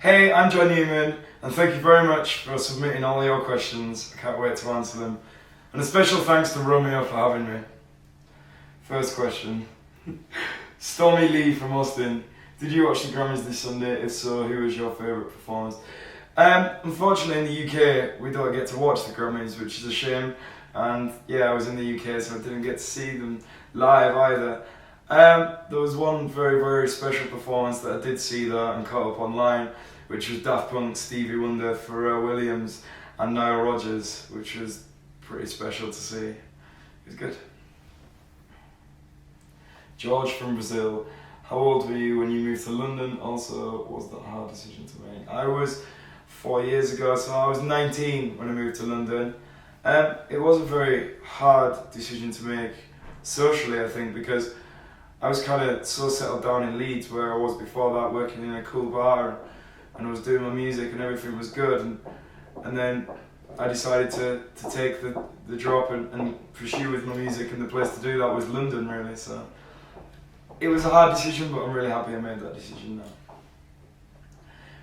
Hey, I'm John Newman, and thank you very much for submitting all your questions. I can't wait to answer them. And a special thanks to Romeo for having me. First question. Stormy Lee from Austin. Did you watch the Grammys this Sunday? If so, who was your favourite performance? Unfortunately in the UK, we don't get to watch the Grammys, which is a shame. And yeah, I was in the UK, so I didn't get to see them live either. There was one very, very special performance that I did see though and caught up online, which was Daft Punk, Stevie Wonder, Pharrell Williams and Nile Rodgers, which was pretty special to see. It was good. George from Brazil. How old were you when you moved to London? Also, was that a hard decision to make? I was 4 years ago, so I was 19 when I moved to London. It was a very hard decision to make socially, I think, because I was kind of so settled down in Leeds where I was before that, working in a cool bar, and I was doing my music and everything was good, and then I decided to take the drop and pursue with my music, and the place to do that was London really, so it was a hard decision, but I'm really happy I made that decision now.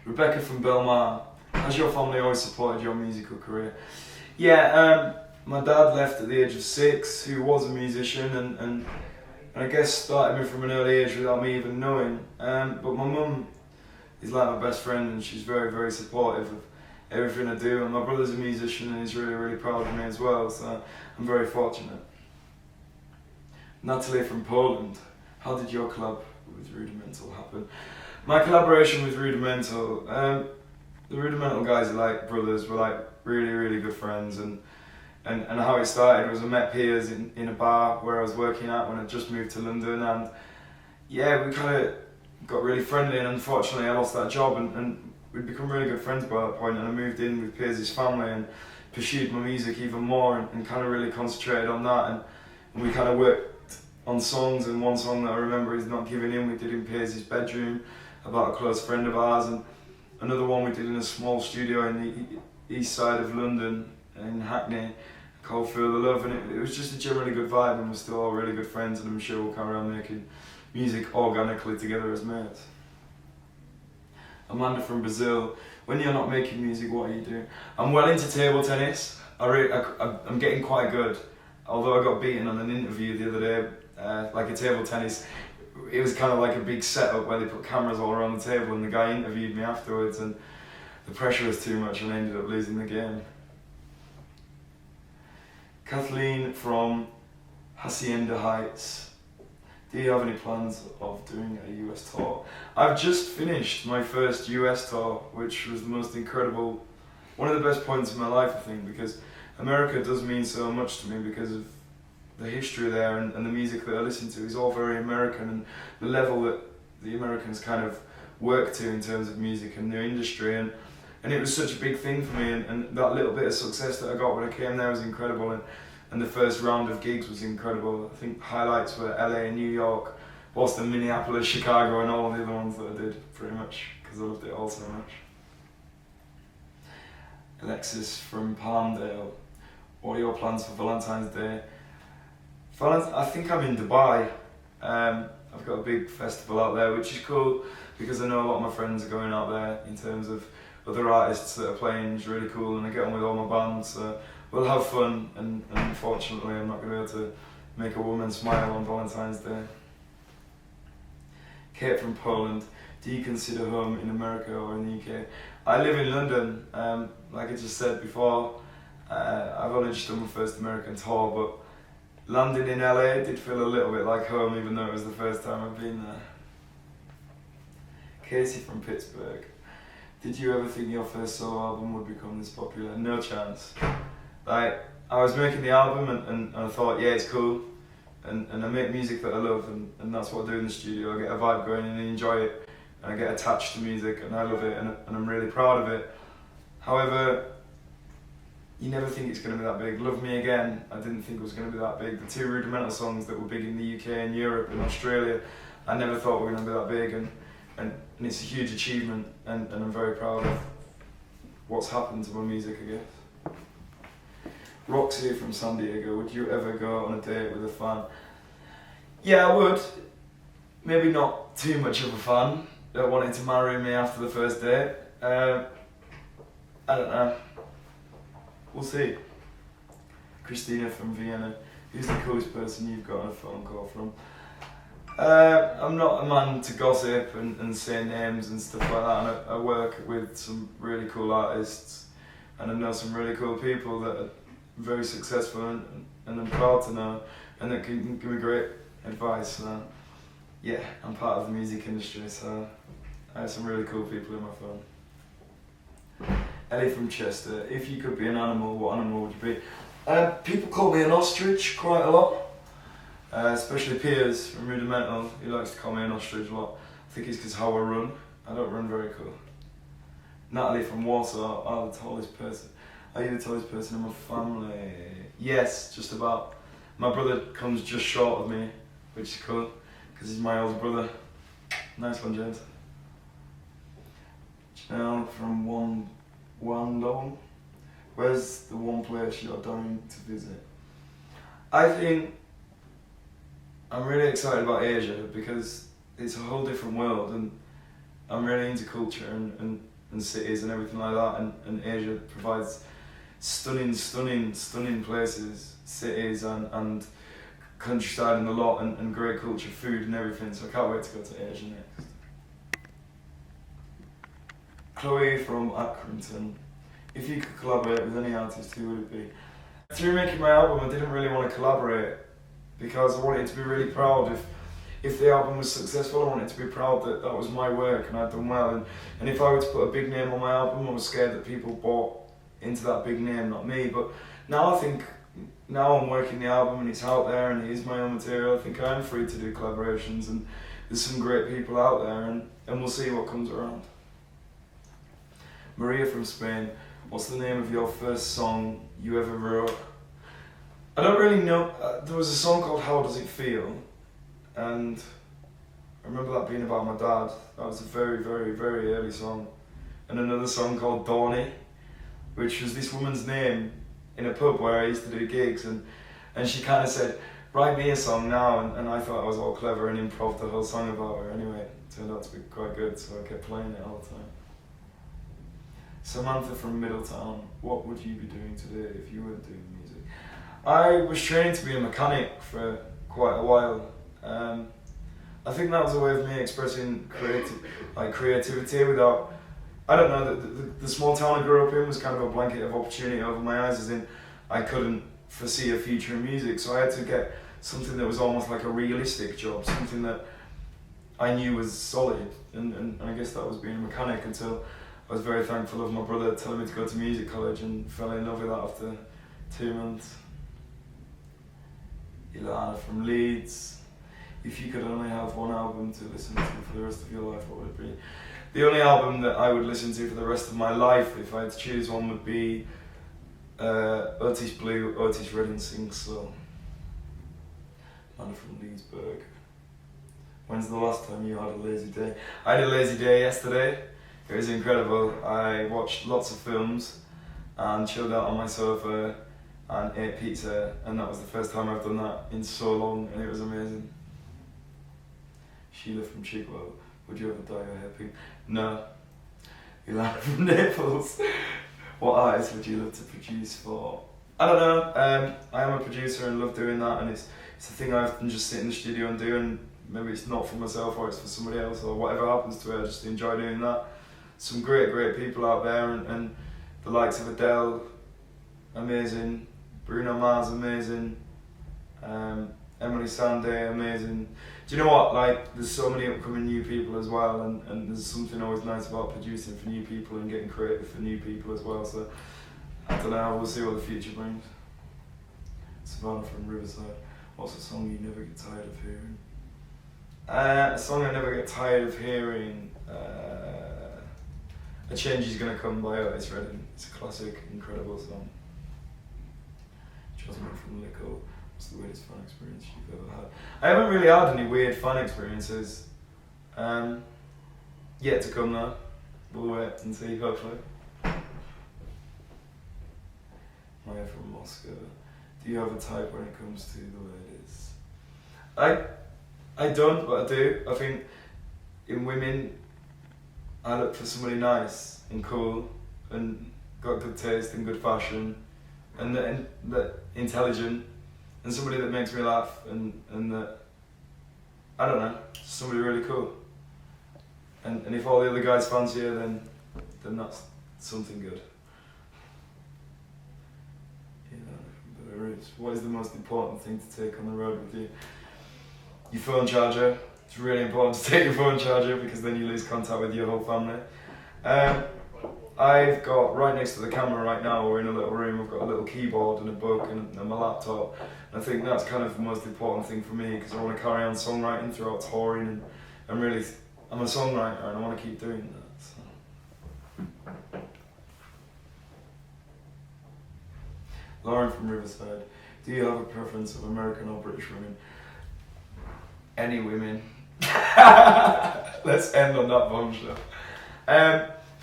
Rebecca from Belmar. Has your family always supported your musical career? Yeah, my dad left at the age of 6, who was a musician, and I guess started me from an early age without me even knowing. But my mum is like my best friend, and she's very, very supportive of everything I do. And my brother's a musician, and he's really, really proud of me as well. So I'm very fortunate. Natalie from Poland. How did your collab with Rudimental happen? My collaboration with Rudimental, the Rudimental guys are like brothers. We're like really, really good friends, and how it started was I met Piers in a bar where I was working at when I just moved to London, and yeah, we kind of got really friendly, and unfortunately I lost that job, and we'd become really good friends by that point, and I moved in with Piers' family and pursued my music even more, and kind of really concentrated on that, and we kind of worked on songs, and one song that I remember is Not Giving In, we did in Piers' bedroom about a close friend of ours, and another one we did in a small studio in the east side of London in Hackney called Feel the Love, and it was just a generally good vibe, and we're still all really good friends, and I'm sure we'll carry on making music organically together as mates. Amanda from Brazil. When you're not making music, what are you doing? I'm well into table tennis. I'm getting quite good, although I got beaten on an interview the other day, like a table tennis. It was kind of like a big setup where they put cameras all around the table, and the guy interviewed me afterwards, and the pressure was too much and I ended up losing the game. Kathleen from Hacienda Heights. Do you have any plans of doing a US tour? I've just finished my first US tour, which was the most incredible, one of the best points of my life, I think, because America does mean so much to me because of the history there, and the music that I listen to is all very American, and the level that the Americans kind of work to in terms of music and their industry, and it was such a big thing for me, and that little bit of success that I got when I came there was incredible, and the first round of gigs was incredible. I think highlights were LA, New York, Boston, Minneapolis, Chicago, and all the other ones that I did, pretty much, because I loved it all so much. Alexis from Palmdale. What are your plans for Valentine's Day? I think I'm in Dubai. I've got a big festival out there, which is cool because I know a lot of my friends are going out there in terms of other artists that are playing. It's really cool, and I get on with all my bands, so we'll have fun, and unfortunately I'm not going to be able to make a woman smile on Valentine's Day. Kate from Poland. Do you consider home in America or in the UK? I live in London. Like I just said before, I've only just done my first American tour, but landing in LA did feel a little bit like home, even though it was the first time I've been there. Casey from Pittsburgh. Did you ever think your first solo album would become this popular? No chance. Like, I was making the album and I thought, yeah, it's cool, and I make music that I love, and that's what I do in the studio. I get a vibe going and I enjoy it, and I get attached to music and I love it, and I'm really proud of it. However, you never think it's going to be that big. Love Me Again, I didn't think it was going to be that big. The 2 Rudimental songs that were big in the UK and Europe and Australia, I never thought were going to be that big, and it's a huge achievement, and I'm very proud of what's happened to my music, I guess. Roxy from San Diego. Would you ever go on a date with a fan? Yeah, I would. Maybe not too much of a fan that wanted to marry me after the first date. I don't know. We'll see. Christina from Vienna. Who's the coolest person you've got on a phone call from? I'm not a man to gossip and say names and stuff like that. And I work with some really cool artists, and I know some really cool people that are very successful and I'm proud to know, and that can give me great advice. So, yeah, I'm part of the music industry, so I have some really cool people in my phone. Ellie from Chester. If you could be an animal, what animal would you be? People call me an ostrich quite a lot. Especially Piers from Rudimental, he likes to call me an ostrich a lot. I think it's because how I run. I don't run very cool. Natalie from Warsaw, are the tallest person. Are you the tallest person in my family? Yes, just about. My brother comes just short of me, which is cool, because he's my older brother. Nice one, James. Janelle from Wandong. Where's the one place you're dying to visit? I think I'm really excited about Asia because it's a whole different world, and I'm really into culture and cities and everything like that, and Asia provides stunning places, cities and countryside and a lot, and great culture, food and everything, so I can't wait to go to Asia next. Chloe from Accrington. If you could collaborate with any artist, who would it be? Through making my album, I didn't really want to collaborate, because I wanted to be really proud if the album was successful. I wanted to be proud that that was my work and I'd done well, and if I were to put a big name on my album, I was scared that people bought into that big name, not me. But now I think, now I'm working the album and it's out there and it is my own material, I think I'm free to do collaborations, and there's some great people out there, and we'll see what comes around. Maria from Spain. What's the name of your first song you ever wrote? I don't really know. There was a song called How Does It Feel, and I remember that being about my dad. That was a very early song. And another song called Dawny, which was this woman's name in a pub where I used to do gigs, and she kind of said, write me a song now, and I thought I was all clever and improv the whole song about her. Anyway, it turned out to be quite good, so I kept playing it all the time. Samantha from Middletown. What would you be doing today if you weren't doing music? I was training to be a mechanic for quite a while. I think that was a way of me expressing creativity without, I don't know, the small town I grew up in was kind of a blanket of opportunity over my eyes, as in I couldn't foresee a future in music, so I had to get something that was almost like a realistic job, something that I knew was solid, and I guess that was being a mechanic, until I was very thankful of my brother telling me to go to music college, and fell in love with that after 2 months. Ilana from Leeds. If you could only have one album to listen to for the rest of your life, what would it be? The only album that I would listen to for the rest of my life, if I had to choose one, would be Otis Blue, Otis Redding Sings Slow. Man from Leedsburg. When's the last time you had a lazy day? I had a lazy day yesterday. It was incredible. I watched lots of films and chilled out on my sofa and ate pizza, and that was the first time I've done that in so long, and it was amazing. Sheila from Chigwell. Would you ever dye your hair pink? No. Ilana from Naples. What artist would you love to produce for? I don't know. I am a producer and love doing that, and it's a thing I often just sit in the studio and do, and maybe it's not for myself or it's for somebody else, or whatever happens to it, I just enjoy doing that. Some great people out there, and the likes of Adele, amazing. Bruno Mars, amazing. Emily Sandé, amazing. Do you know what? Like, there's so many upcoming new people as well, and there's something always nice about producing for new people and getting creative for new people as well. So I don't know. We'll see what the future brings. Savannah from Riverside. What's a song you never get tired of hearing? A song I never get tired of hearing. A Change Is Gonna Come by Otis Redding. It's a classic, incredible song. Jasmine from Lickle. What's the weirdest fun experience you've ever had? I haven't really had any weird fun experiences. Yet to come though. We'll wait and see, hopefully. Maya from Moscow. Do you have a type when it comes to the ladies? I don't, but I do. I think in women, I look for somebody nice and cool and got good taste and good fashion and that intelligent and somebody that makes me laugh and that, I don't know, somebody really cool. And if all the other guys fancy her, then that's something good. What is the most important thing to take on the road with you? Your phone charger. It's really important to take your phone charger because then you lose contact with your whole family. I've got, right next to the camera right now, we're in a little room, I've got a little keyboard and a book and my laptop. And I think that's kind of the most important thing for me because I want to carry on songwriting throughout touring and I'm a songwriter and I want to keep doing that. So. Lauren from Riverside, do you have a preference of American or British women? Any women. Let's end on that bombshell.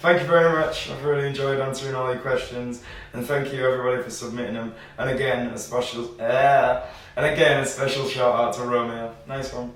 Thank you very much. I've really enjoyed answering all your questions, and thank you everybody for submitting them. And again, a special shout out to Romeo. Nice one.